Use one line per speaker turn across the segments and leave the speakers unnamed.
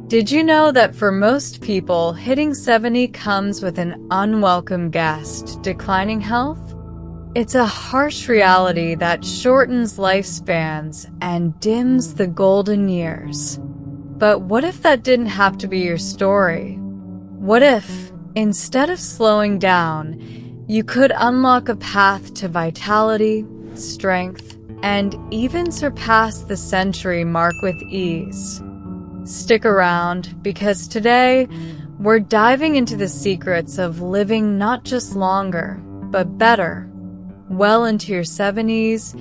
Did you know that for most people, hitting 70 comes with an unwelcome guest, declining health? It's a harsh reality that shortens lifespans and dims the golden years. But what if that didn't have to be your story? What if, instead of slowing down, you could unlock a path to vitality, strength, and even surpass the century mark with ease? Stick around, because today, we're diving into the secrets of living not just longer, but better, well into your 70s,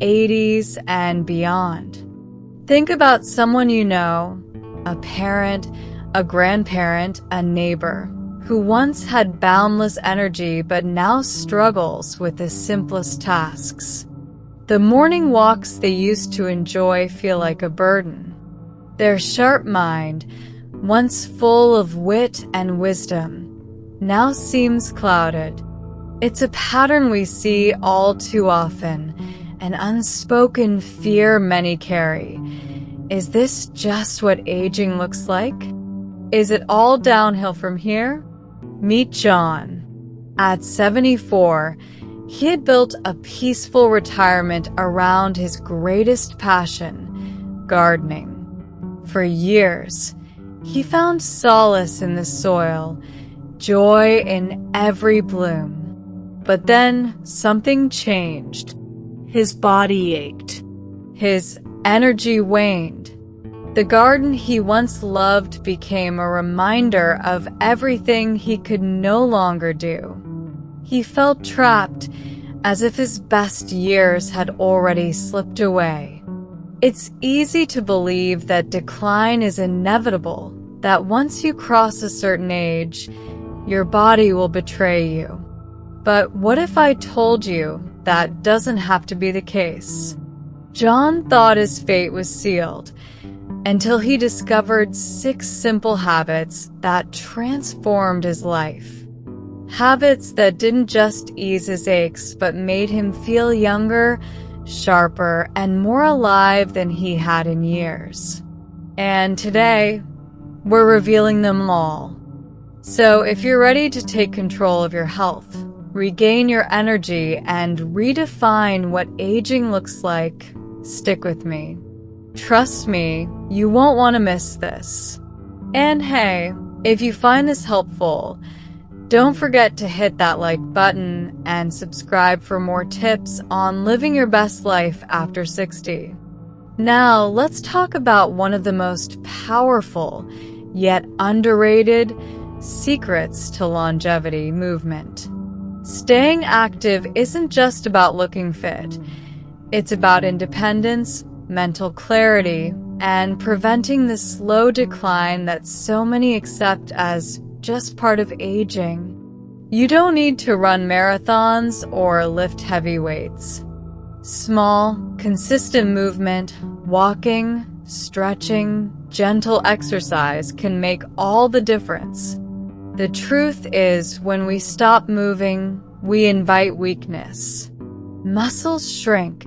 80s, and beyond. Think about someone you know, a parent, a grandparent, a neighbor, who once had boundless energy but now struggles with the simplest tasks. The morning walks they used to enjoy feel like a burden. Their sharp mind, once full of wit and wisdom, now seems clouded. It's a pattern we see all too often, an unspoken fear many carry. Is this just what aging looks like? Is it all downhill from here? Meet John. At 74, he had built a peaceful retirement around his greatest passion, gardening. For years, he found solace in the soil, joy in every bloom. But then something changed. His body ached. His energy waned. The garden he once loved became a reminder of everything he could no longer do. He felt trapped, as if his best years had already slipped away. It's easy to believe that decline is inevitable, that once you cross a certain age, your body will betray you. But what if I told you that doesn't have to be the case? John thought his fate was sealed, until he discovered 6 simple habits that transformed his life. Habits that didn't just ease his aches, but made him feel younger, sharper, and more alive than he had in years. And today, we're revealing them all. So if you're ready to take control of your health, regain your energy, and redefine what aging looks like, stick with me. Trust me, you won't want to miss this. And hey, if you find this helpful, don't forget to hit that like button and subscribe for more tips on living your best life after 60. Now, let's talk about one of the most powerful, yet underrated, secrets to longevity: movement. Staying active isn't just about looking fit. It's about independence, mental clarity, and preventing the slow decline that so many accept as just part of aging. You don't need to run marathons or lift heavy weights. Small, consistent movement, walking, stretching, gentle exercise can make all the difference. The truth is, when we stop moving, we invite weakness. Muscles shrink,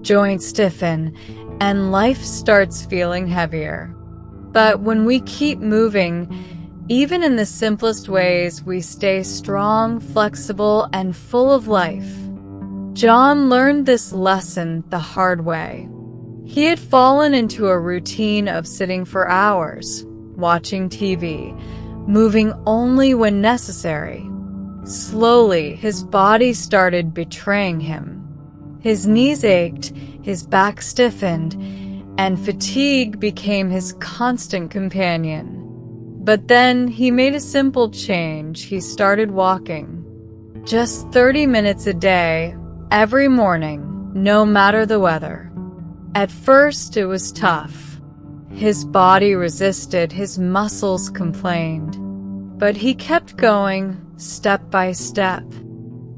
joints stiffen, and life starts feeling heavier. But when we keep moving, even in the simplest ways, we stay strong, flexible, and full of life. John learned this lesson the hard way. He had fallen into a routine of sitting for hours, watching TV, moving only when necessary. Slowly, his body started betraying him. His knees ached, his back stiffened, and fatigue became his constant companion. But then he made a simple change. He started walking. Just 30 minutes a day, every morning, no matter the weather. At first, it was tough. His body resisted, his muscles complained. But he kept going, step by step.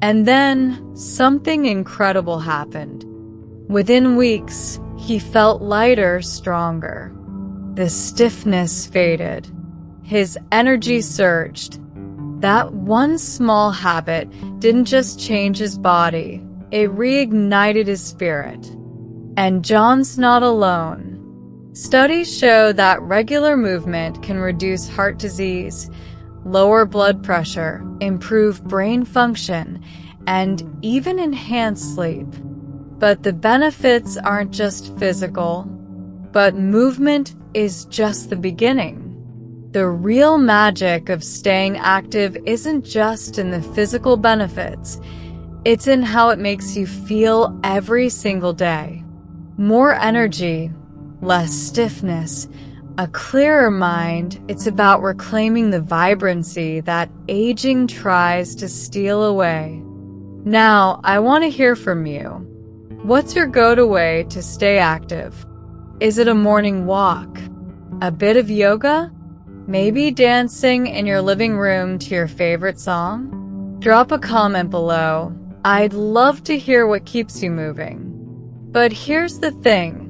And then, something incredible happened. Within weeks, he felt lighter, stronger. The stiffness faded. His energy surged. That one small habit didn't just change his body, it reignited his spirit. And John's not alone. Studies show that regular movement can reduce heart disease, lower blood pressure, improve brain function, and even enhance sleep. But the benefits aren't just physical, but movement is just the beginning. The real magic of staying active isn't just in the physical benefits, it's in how it makes you feel every single day. More energy, less stiffness, a clearer mind. It's about reclaiming the vibrancy that aging tries to steal away. Now, I want to hear from you. What's your go-to way to stay active? Is it a morning walk? A bit of yoga? Maybe dancing in your living room to your favorite song? Drop a comment below. I'd love to hear what keeps you moving. But here's the thing.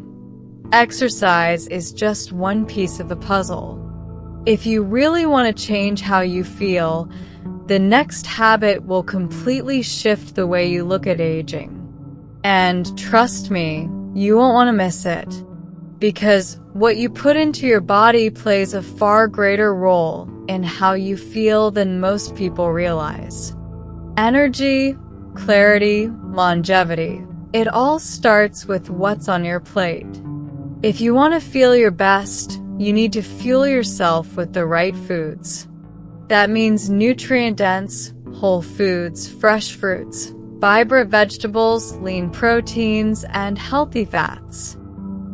Exercise is just one piece of the puzzle. If you really want to change how you feel, the next habit will completely shift the way you look at aging. And trust me, you won't want to miss it. Because what you put into your body plays a far greater role in how you feel than most people realize. Energy, clarity, longevity. It all starts with what's on your plate. If you want to feel your best, you need to fuel yourself with the right foods. That means nutrient-dense, whole foods, fresh fruits, vibrant vegetables, lean proteins, and healthy fats.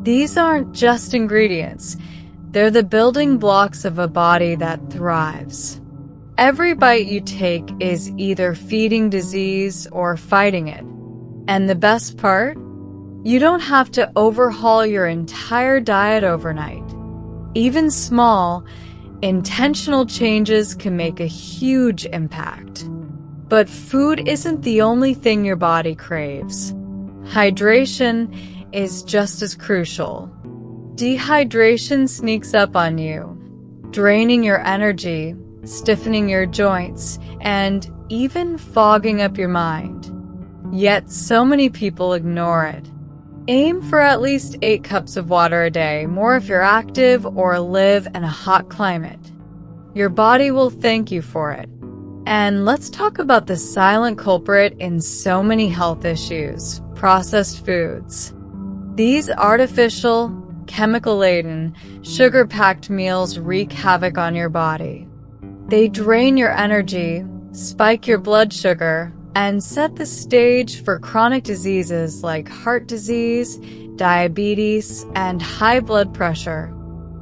These aren't just ingredients. They're the building blocks of a body that thrives. Every bite you take is either feeding disease or fighting it. And the best part? You don't have to overhaul your entire diet overnight. Even small, intentional changes can make a huge impact. But food isn't the only thing your body craves. Hydration is just as crucial. Dehydration sneaks up on you, draining your energy, stiffening your joints, and even fogging up your mind. Yet so many people ignore it. Aim for at least 8 cups of water a day, more if you're active or live in a hot climate. Your body will thank you for it. And let's talk about the silent culprit in so many health issues: processed foods. These artificial, chemical-laden, sugar-packed meals wreak havoc on your body. They drain your energy, spike your blood sugar, and set the stage for chronic diseases like heart disease, diabetes, and high blood pressure.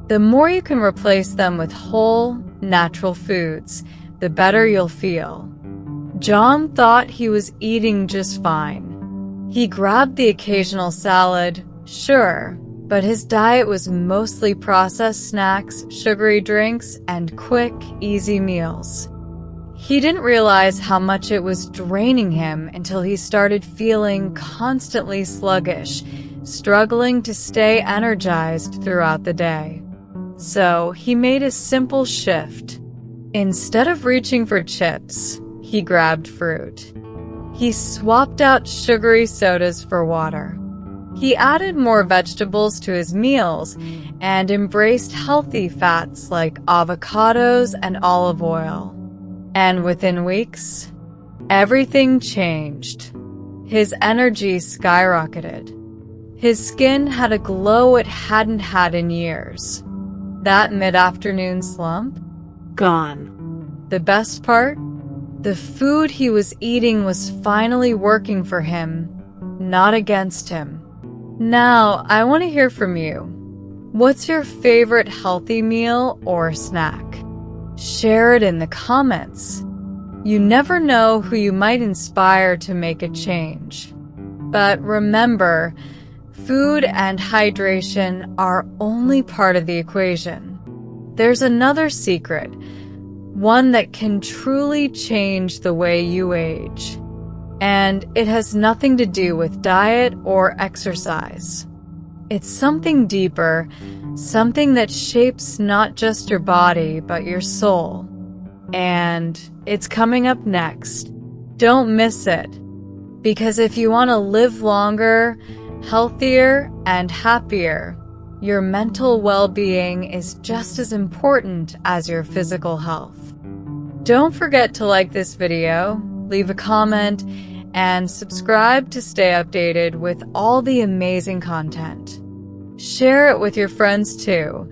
The more you can replace them with whole, natural foods, the better you'll feel. John thought he was eating just fine. He grabbed the occasional salad, sure, but his diet was mostly processed snacks, sugary drinks, and quick, easy meals. He didn't realize how much it was draining him until he started feeling constantly sluggish, struggling to stay energized throughout the day. So he made a simple shift. Instead of reaching for chips, he grabbed fruit. He swapped out sugary sodas for water. He added more vegetables to his meals and embraced healthy fats like avocados and olive oil. And within weeks, everything changed. His energy skyrocketed. His skin had a glow it hadn't had in years. That mid-afternoon slump? Gone. The best part? The food he was eating was finally working for him, not against him. Now, I want to hear from you. What's your favorite healthy meal or snack? Share it in the comments. You never know who you might inspire to make a change. But remember, food and hydration are only part of the equation. There's another secret, one that can truly change the way you age. And it has nothing to do with diet or exercise. It's something deeper, something that shapes not just your body, but your soul. And it's coming up next. Don't miss it. Because if you want to live longer, healthier, and happier, Your mental well-being is just as important as your physical health. Don't forget to like this video, leave a comment, and subscribe to stay updated with all the amazing content. Share it with your friends too.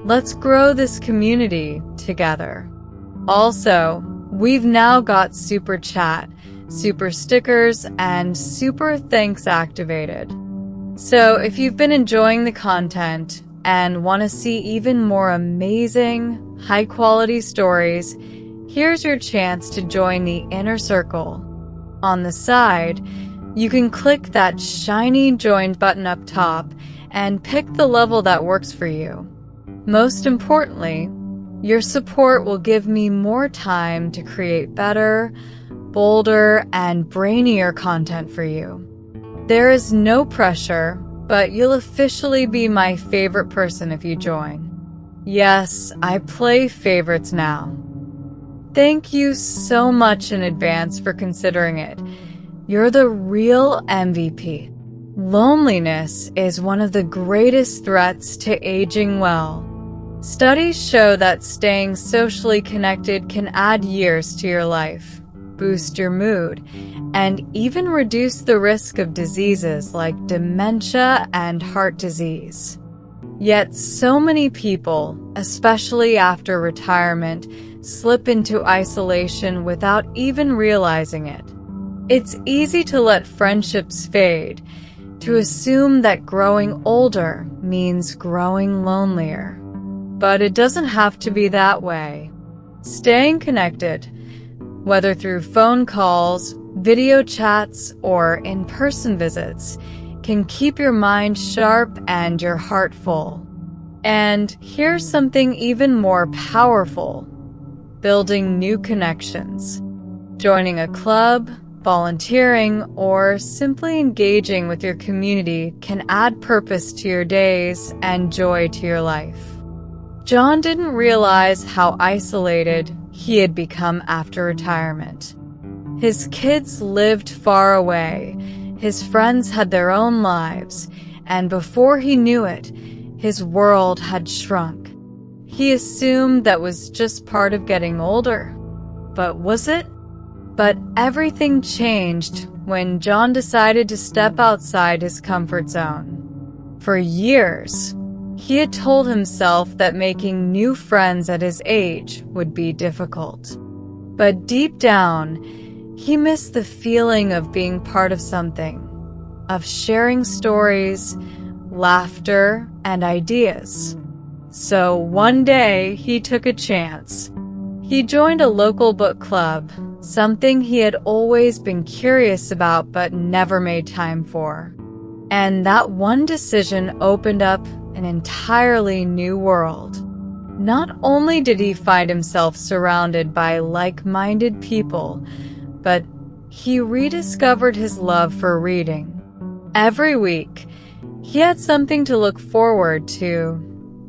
Let's grow this community together. Also, we've now got Super Chat, Super Stickers, and Super Thanks activated. So if you've been enjoying the content and want to see even more amazing, high-quality stories, here's your chance to join the inner circle. On the side, you can click that shiny Join button up top and pick the level that works for you. Most importantly, your support will give me more time to create better, bolder, and brainier content for you. There is no pressure, but you'll officially be my favorite person if you join. Yes, I play favorites now. Thank you so much in advance for considering it. You're the real MVP. Loneliness is one of the greatest threats to aging well. Studies show that staying socially connected can add years to your life, boost your mood, and even reduce the risk of diseases like dementia and heart disease. Yet so many people, especially after retirement, slip into isolation without even realizing it. It's easy to let friendships fade, to assume that growing older means growing lonelier. But it doesn't have to be that way. Staying connected, whether through phone calls, video chats, or in-person visits, can keep your mind sharp and your heart full. And here's something even more powerful: building new connections. Joining a club, volunteering, or simply engaging with your community can add purpose to your days and joy to your life. John didn't realize how isolated he had become after retirement. His kids lived far away, his friends had their own lives, and before he knew it, his world had shrunk. He assumed that was just part of getting older. But was it? But everything changed when John decided to step outside his comfort zone. For years, he had told himself that making new friends at his age would be difficult. But deep down, he missed the feeling of being part of something, of sharing stories, laughter, and ideas. So one day, he took a chance. He joined a local book club, something he had always been curious about but never made time for. And that one decision opened up an entirely new world. Not only did he find himself surrounded by like-minded people, but he rediscovered his love for reading. Every week, he had something to look forward to: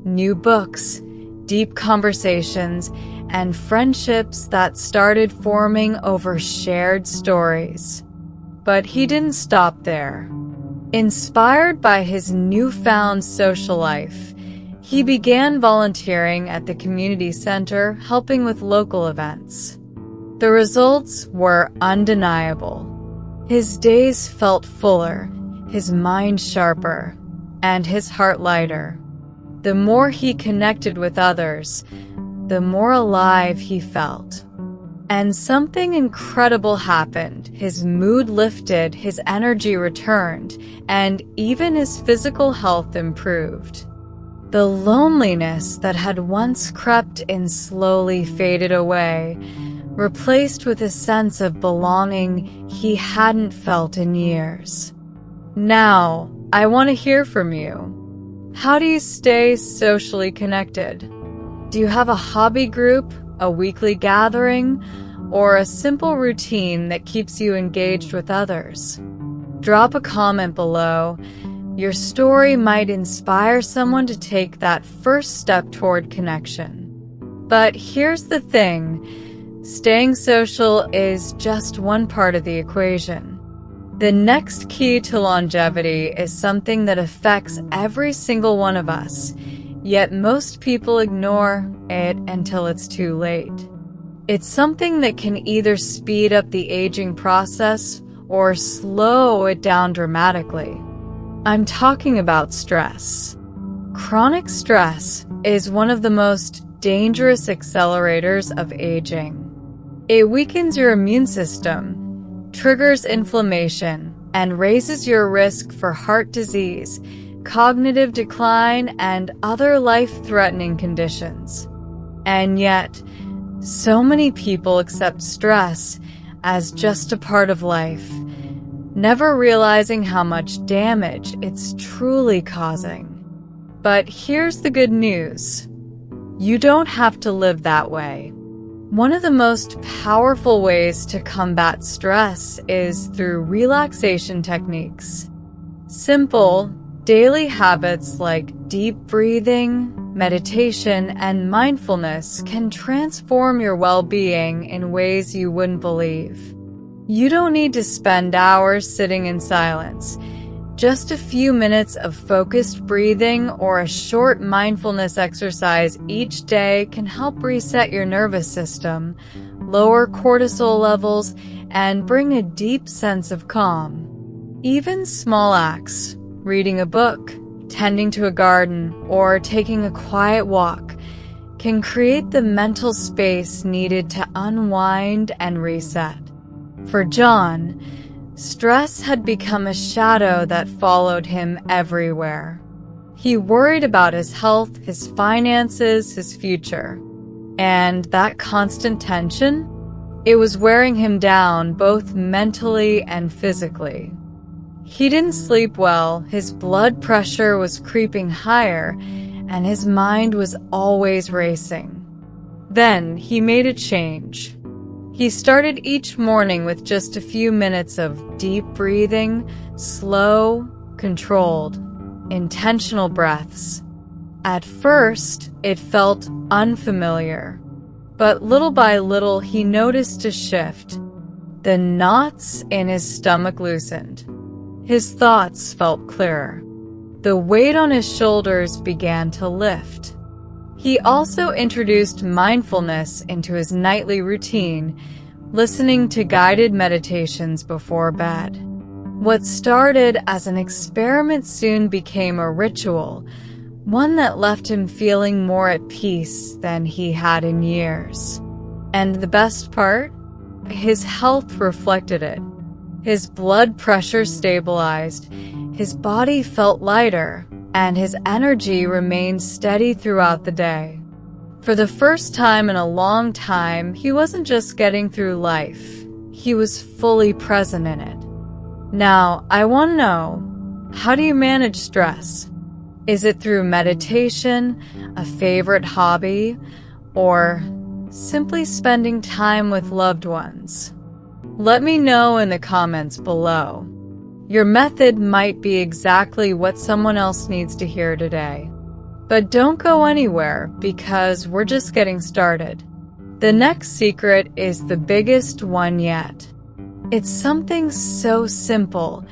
new books, deep conversations, and friendships that started forming over shared stories. But he didn't stop there. Inspired by his newfound social life, he began volunteering at the community center, helping with local events. The results were undeniable. His days felt fuller, his mind sharper, and his heart lighter. The more he connected with others, the more alive he felt. And something incredible happened. His mood lifted, his energy returned, and even his physical health improved. The loneliness that had once crept in slowly faded away, replaced with a sense of belonging he hadn't felt in years. Now, I want to hear from you. How do you stay socially connected? Do you have a hobby group, a weekly gathering, or a simple routine that keeps you engaged with others? Drop a comment below. Your story might inspire someone to take that first step toward connection. But here's the thing: staying social is just one part of the equation. The next key to longevity is something that affects every single one of us, yet most people ignore it until it's too late. It's something that can either speed up the aging process or slow it down dramatically. I'm talking about stress. Chronic stress is one of the most dangerous accelerators of aging. It weakens your immune system, triggers inflammation, and raises your risk for heart disease, cognitive decline, and other life-threatening conditions. And yet, so many people accept stress as just a part of life, never realizing how much damage it's truly causing. But here's the good news. You don't have to live that way. One of the most powerful ways to combat stress is through relaxation techniques. Simple, daily habits like deep breathing, meditation, and mindfulness can transform your well-being in ways you wouldn't believe. You don't need to spend hours sitting in silence. Just a few minutes of focused breathing or a short mindfulness exercise each day can help reset your nervous system, lower cortisol levels, and bring a deep sense of calm. Even small acts, reading a book, tending to a garden, or taking a quiet walk, can create the mental space needed to unwind and reset. For John, stress had become a shadow that followed him everywhere. He worried about his health, his finances, his future. And that constant tension, it was wearing him down both mentally and physically. He didn't sleep well, his blood pressure was creeping higher, and his mind was always racing. Then he made a change. He started each morning with just a few minutes of deep breathing, slow, controlled, intentional breaths. At first, it felt unfamiliar, but little by little he noticed a shift. The knots in his stomach loosened. His thoughts felt clearer. The weight on his shoulders began to lift. He also introduced mindfulness into his nightly routine, listening to guided meditations before bed. What started as an experiment soon became a ritual, one that left him feeling more at peace than he had in years. And the best part? His health reflected it. His blood pressure stabilized, his body felt lighter, and his energy remained steady throughout the day. For the first time in a long time, he wasn't just getting through life, he was fully present in it. Now, I want to know, how do you manage stress? Is it through meditation, a favorite hobby, or simply spending time with loved ones? Let me know in the comments below. Your method might be exactly what someone else needs to hear today. But don't go anywhere, because we're just getting started. The next secret is the biggest one yet. It's something so simple,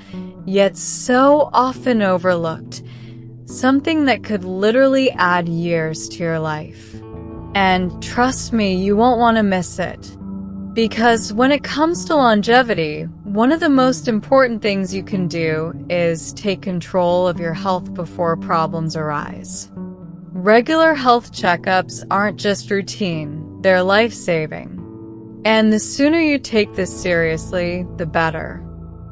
yet so often overlooked. Something that could literally add years to your life. And trust me, you won't want to miss it. Because when it comes to longevity, one of the most important things you can do is take control of your health before problems arise. Regular health checkups aren't just routine, they're life-saving. And the sooner you take this seriously, the better.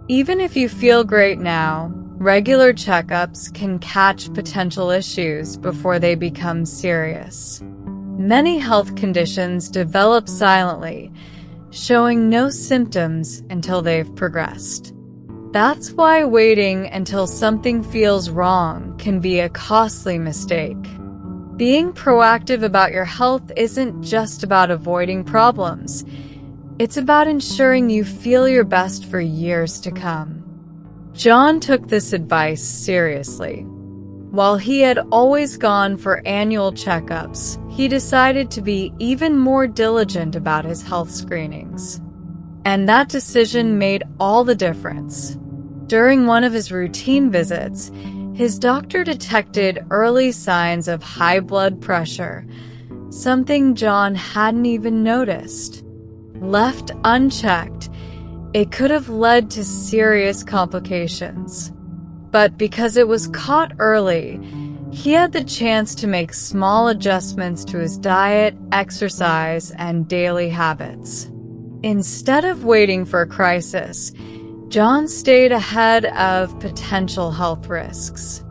Even if you feel great now, regular checkups can catch potential issues before they become serious. Many health conditions develop silently, showing no symptoms until they've progressed. That's why waiting until something feels wrong can be a costly mistake. Being proactive about your health isn't just about avoiding problems. It's about ensuring you feel your best for years to come. John took this advice seriously. While he had always gone for annual checkups, he decided to be even more diligent about his health screenings. And that decision made all the difference. During one of his routine visits, his doctor detected early signs of high blood pressure, something John hadn't even noticed. Left unchecked, it could have led to serious complications. But because it was caught early, he had the chance to make small adjustments to his diet, exercise, and daily habits. Instead of waiting for a crisis, John stayed ahead of potential health risks.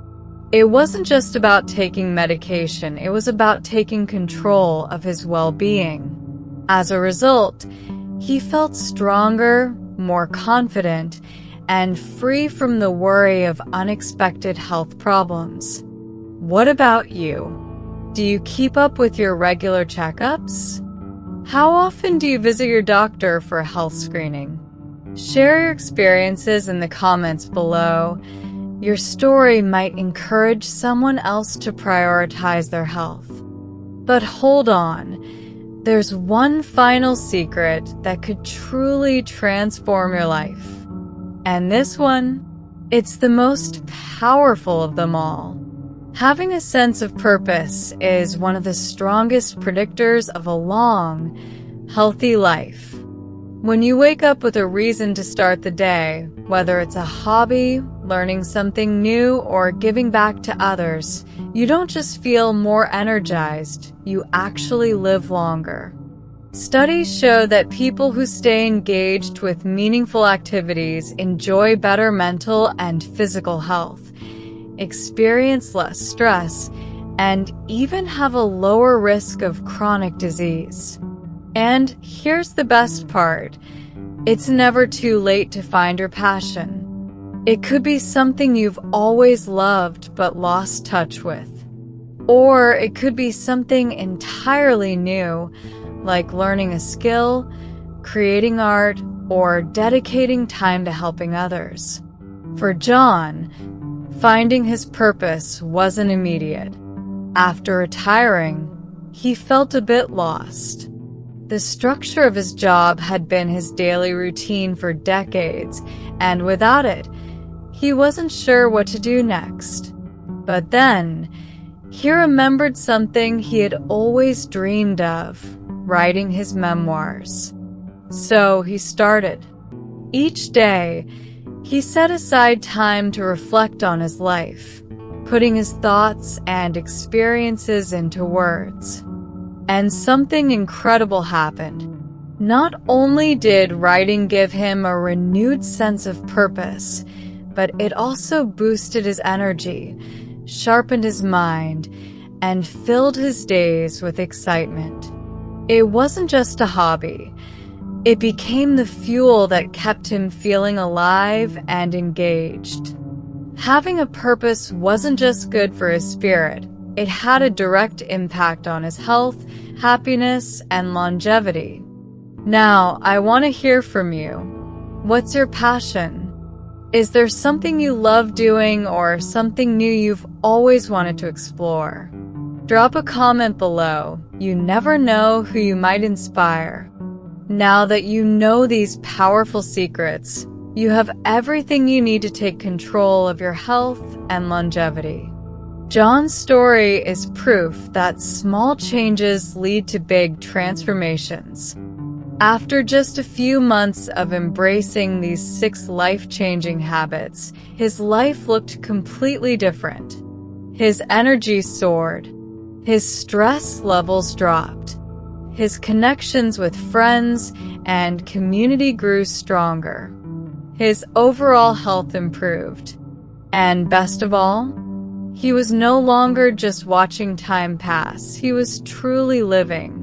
It wasn't just about taking medication, it was about taking control of his well-being. As a result, he felt stronger, more confident, and free from the worry of unexpected health problems. What about you? Do you keep up with your regular checkups? How often do you visit your doctor for a health screening? Share your experiences in the comments below. Your story might encourage someone else to prioritize their health. But hold on, there's one final secret that could truly transform your life. And this one, it's the most powerful of them all. Having a sense of purpose is one of the strongest predictors of a long, healthy life. When you wake up with a reason to start the day, whether it's a hobby, learning something new, or giving back to others, you don't just feel more energized, you actually live longer. Studies show that people who stay engaged with meaningful activities enjoy better mental and physical health, experience less stress, and even have a lower risk of chronic disease. And here's the best part. It's never too late to find your passion. It could be something you've always loved but lost touch with. Or it could be something entirely new, like learning a skill, creating art, or dedicating time to helping others. For John, finding his purpose wasn't immediate. After retiring, he felt a bit lost. The structure of his job had been his daily routine for decades, and without it, he wasn't sure what to do next. But then, he remembered something he had always dreamed of: writing his memoirs. So he started. Each day, he set aside time to reflect on his life, putting his thoughts and experiences into words. And something incredible happened. Not only did writing give him a renewed sense of purpose, but it also boosted his energy, sharpened his mind, and filled his days with excitement. It wasn't just a hobby. It became the fuel that kept him feeling alive and engaged. Having a purpose wasn't just good for his spirit. It had a direct impact on his health, happiness, and longevity. Now, I want to hear from you. What's your passion? Is there something you love doing or something new you've always wanted to explore? Drop a comment below. You never know who you might inspire. Now that you know these powerful secrets, you have everything you need to take control of your health and longevity. John's story is proof that small changes lead to big transformations. After just a few months of embracing these 6 life-changing habits, his life looked completely different. His energy soared. His stress levels dropped. His connections with friends and community grew stronger. His overall health improved. And best of all, he was no longer just watching time pass, he was truly living.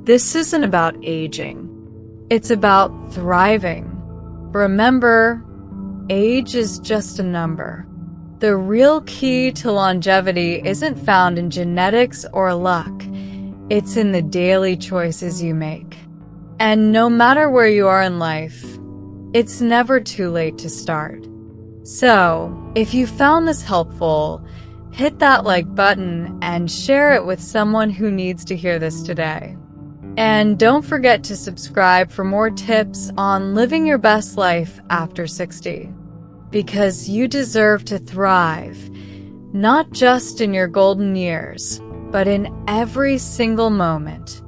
This isn't about aging. It's about thriving. Remember, age is just a number. The real key to longevity isn't found in genetics or luck. It's in the daily choices you make. And no matter where you are in life, it's never too late to start. So, if you found this helpful, hit that like button and share it with someone who needs to hear this today. And don't forget to subscribe for more tips on living your best life after 60. because you deserve to thrive, not just in your golden years, but in every single moment.